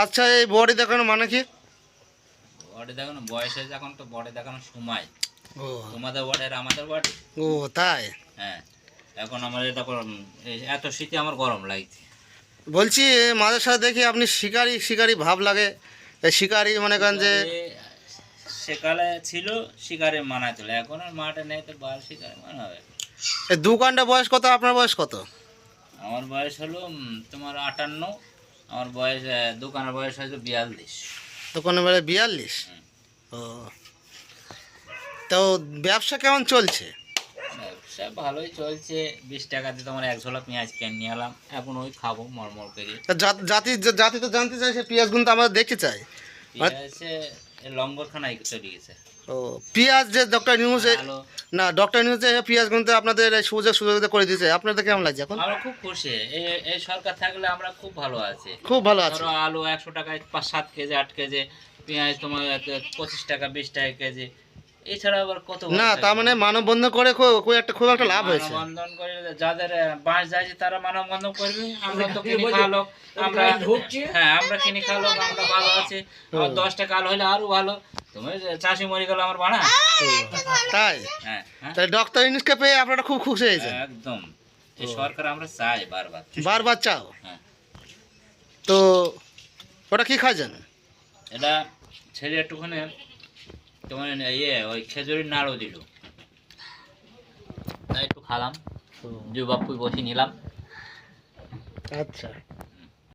আচ্ছা, এই বডি দেখানো মানে কি? বডি দেখানো বয়স হয়েছে, এখন তো বডি দেখানোর সময়। ও তোমাদের বডি আর আমাদের বডি। ও তাই? হ্যাঁ, এখন আমার এটা এত শীতে আমার গরম লাগছে। বলছি মাঝে সাথে দেখি আপনি শিকারি শিকারি ভাব লাগে। এই শিকারি মনে করেন যে সেকালে ছিল শিকারে মানাছিল, এখন আর মাঠে নেই তো বাল শিকারে মানাবে। এই দোকানটা বয়স কত, আপনার বয়স কত? আমার বয়স হলো তোমার 58। আমার বয়স দোকানের বয়স হয়তো 42। দোকানে বেড়ে 42? ও, তো ব্যবসা কেমন চলছে? ব্যবসা ভালোই চলছে। 20 টাকা দিয়ে তোমার 1 ঝোলা পেঁয়াজ কিনে নিয়ে এলাম, এখন ওই খাবো মরমর করে। তা জাতি জাতি তো জানতে চাই, সে পেঁয়াজ গুনতে আমরা দেখতে চাই। পেঁয়াজে লঙ্গরখানায় চলে গেছে। ও, পেঁয়াজ যে ডক্টর নিউজে, ভালো। না ডক্টর নিউজে পেঁয়াজ গুনতে আপনাদের এই সুযোগ সুযোগিতা করে দিয়েছে, আপনাদের কেমন লাগছে এখন? আমরা খুব খুশি, এই এই সরকার থাকলে আমরা খুব ভালো আছি। খুব ভালো আছে। ধরো আলু 100 টাকায় 5-7 কেজি 8 কেজি, পেঁয়াজ তোমার 25 টাকা 20 টাকা কেজি। এছাড়া আবার কত না, তার মানে মানববন্ধন করে খুব একটা লাভ হয়েছে। মানববন্ধন করে যাদের বাস যায় তারা মানববন্ধন করবে। আমরা তো কিনে খাওয়া লোক, আমরা হ্যাঁ আমরা কিনে খাওয়া লোক, আমরা ভালো আছি। আমার 10 টাকা আলু হলে আরো ভালো। তুমি চাষি মরে গেল আমার বানা। তাই? হ্যাঁ তাই ডক্টর ইউনূসকে পেয়ে আপনারা খুব খুশি হয়েছে? একদম। এই সরকার আমরা চাই বারবার বারবার চাও? হ্যাঁ। তো ওটা কি খাইছেন? এটা ছেলে একটুখানি তোমার ওই খেজুরির নাড়ু দিল, তাই একটু খালাম, যে বাপ্পু বসে নিলাম। আচ্ছা।